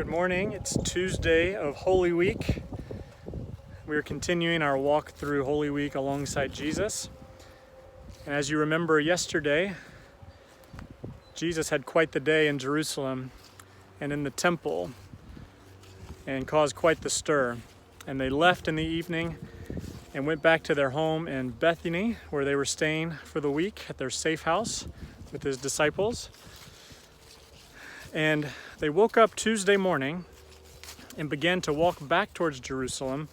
Good morning. It's Tuesday of Holy Week. We're continuing our walk through Holy Week alongside Jesus. And as you remember yesterday, Jesus had quite the day in Jerusalem and in the temple and caused quite the stir. And they left in the evening and went back to their home in Bethany, where they were staying for the week at their safe house with his disciples. And they woke up Tuesday morning and began to walk back towards Jerusalem.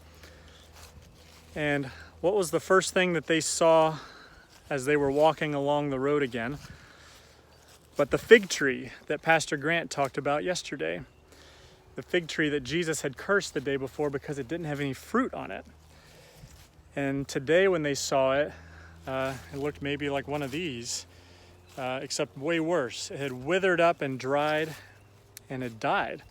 And what was the first thing that they saw as they were walking along the road again? But the fig tree that Pastor Grant talked about yesterday. The fig tree that Jesus had cursed the day before because it didn't have any fruit on it. And today when they saw it, it looked maybe like one of these. Except way worse. It had withered up and dried and had died.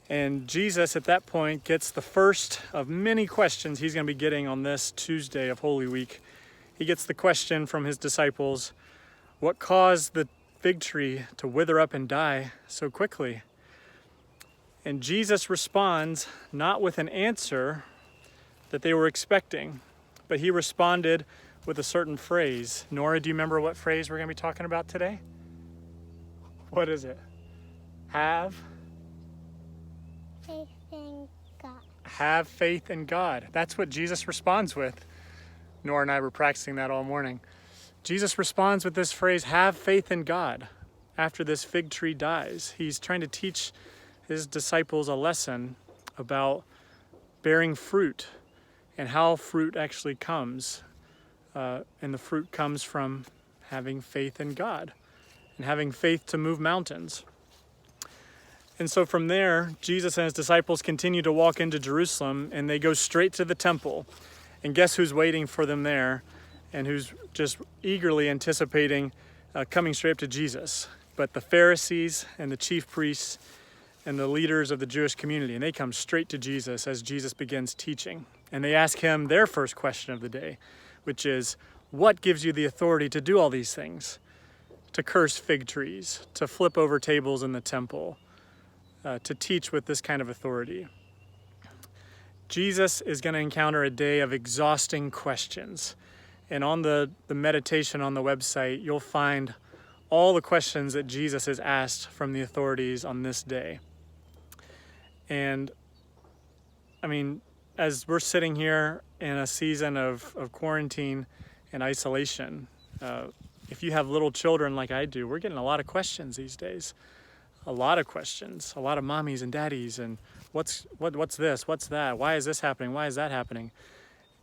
And Jesus at that point gets the first of many questions he's going to be getting on this Tuesday of Holy Week. He gets the question from his disciples, what caused the fig tree to wither up and die so quickly? And Jesus responds not with an answer that they were expecting, but he responded with a certain phrase. Nora, do you remember what phrase we're going to be talking about today? What is it? Have faith in God. Have faith in God. That's what Jesus responds with. Nora and I were practicing that all morning. Jesus responds with this phrase, have faith in God, after this fig tree dies. He's trying to teach his disciples a lesson about bearing fruit and how fruit actually comes. And the fruit comes from having faith in God and having faith to move mountains. And so from there, Jesus and his disciples continue to walk into Jerusalem, and they go straight to the temple. And guess who's waiting for them there and who's just eagerly anticipating coming straight up to Jesus? But the Pharisees and the chief priests and the leaders of the Jewish community. And they come straight to Jesus as Jesus begins teaching. And they ask him their first question of the day, which is, what gives you the authority to do all these things? To curse fig trees, to flip over tables in the temple, to teach with this kind of authority. Jesus is going to encounter a day of exhausting questions. And on the meditation on the website, you'll find all the questions that Jesus has asked from the authorities on this day. And I mean, as we're sitting here in a season of quarantine and isolation, if you have little children like I do, we're getting a lot of questions these days. A lot of questions, a lot of mommies and daddies, and what's this, what's that, why is this happening, why is that happening?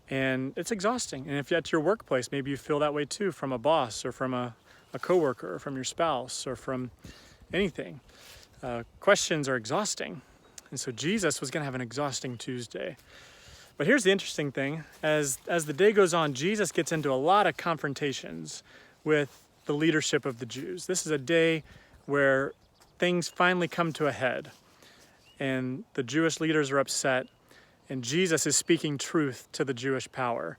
And it's exhausting. And if you're at your workplace, maybe you feel that way too, from a boss or from a coworker or from your spouse or from anything. Questions are exhausting. And so Jesus was going to have an exhausting Tuesday. But here's the interesting thing. As the day goes on, Jesus gets into a lot of confrontations with the leadership of the Jews. This is a day where things finally come to a head. And the Jewish leaders are upset. And Jesus is speaking truth to the Jewish power.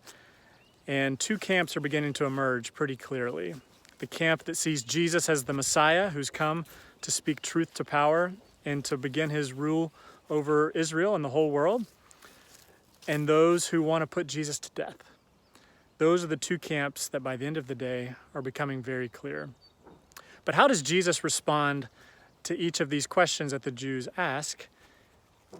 And two camps are beginning to emerge pretty clearly. The camp that sees Jesus as the Messiah who's come to speak truth to power and to begin his rule over Israel and the whole world. And those who want to put Jesus to death. Those are the two camps that by the end of the day are becoming very clear. But how does Jesus respond to each of these questions that the Jews ask?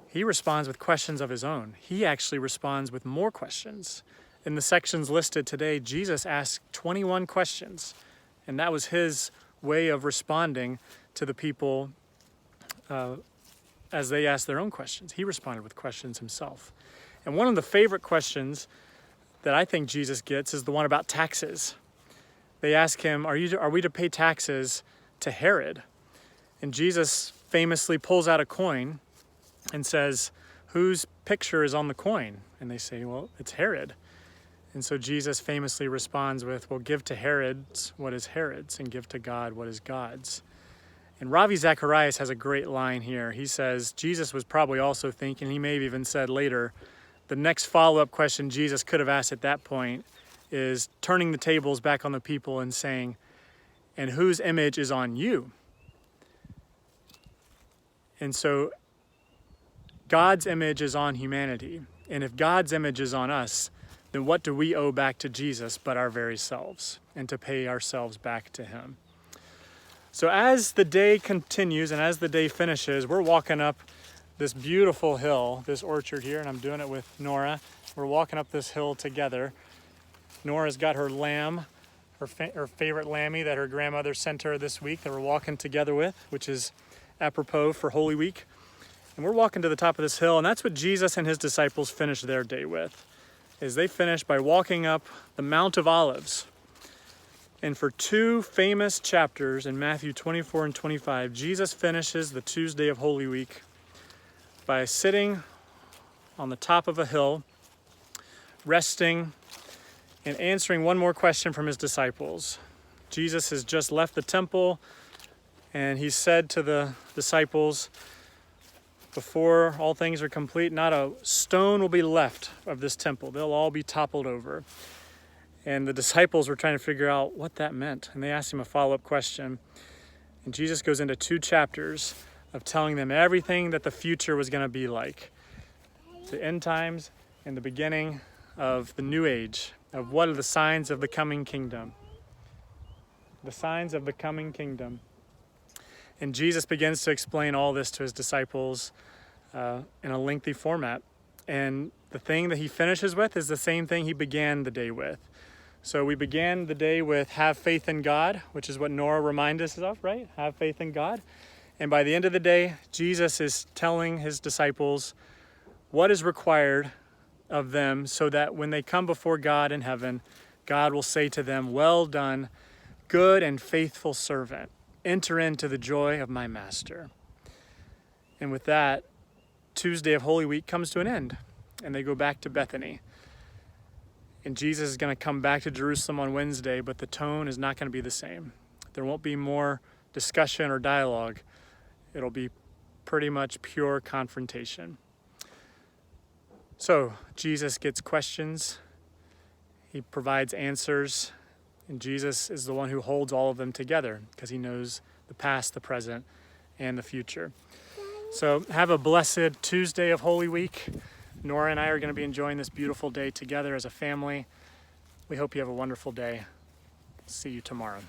He responds with questions of his own. He actually responds with more questions. In the sections listed today, Jesus asked 21 questions, and that was his way of responding to the people as they asked their own questions. He responded with questions himself. And one of the favorite questions that I think Jesus gets is the one about taxes. They ask him, are we to pay taxes to Herod? And Jesus famously pulls out a coin and says, whose picture is on the coin? And they say, well, it's Herod. And so Jesus famously responds with, well, give to Herod's what is Herod's, and give to God what is God's. And Ravi Zacharias has a great line here. He says, Jesus was probably also thinking, he may have even said later, the next follow-up question Jesus could have asked at that point is turning the tables back on the people and saying, and whose image is on you? And so God's image is on humanity. And if God's image is on us, then what do we owe back to Jesus but our very selves, and to pay ourselves back to him? So as the day continues and as the day finishes, we're walking up this beautiful hill, this orchard here, and I'm doing it with Nora. We're walking up this hill together. Nora's got her lamb, her favorite lammy that her grandmother sent her this week that we're walking together with, which is apropos for Holy Week. And we're walking to the top of this hill, and that's what Jesus and his disciples finished their day with, is they finished by walking up the Mount of Olives. And for two famous chapters in Matthew 24 and 25, Jesus finishes the Tuesday of Holy Week by sitting on the top of a hill, resting, and answering one more question from his disciples. Jesus has just left the temple, and he said to the disciples, before all things are complete, not a stone will be left of this temple. They'll all be toppled over. And the disciples were trying to figure out what that meant. And they asked him a follow-up question. And Jesus goes into 2 chapters of telling them everything that the future was going to be like. The end times and the beginning of the new age, of what are the signs of the coming kingdom. The signs of the coming kingdom. And Jesus begins to explain all this to his disciples in a lengthy format. And the thing that he finishes with is the same thing he began the day with. So we began the day with have faith in God, which is what Nora reminded us of, right? Have faith in God. And by the end of the day, Jesus is telling his disciples what is required of them so that when they come before God in heaven, God will say to them, well done, good and faithful servant. Enter into the joy of my master. And with that, Tuesday of Holy Week comes to an end, and they go back to Bethany. And Jesus is going to come back to Jerusalem on Wednesday, but the tone is not going to be the same. There won't be more discussion or dialogue. It'll be pretty much pure confrontation. So Jesus gets questions. He provides answers. And Jesus is the one who holds all of them together because he knows the past, the present, and the future. So have a blessed Tuesday of Holy Week. Nora and I are going to be enjoying this beautiful day together as a family. We hope you have a wonderful day. See you tomorrow.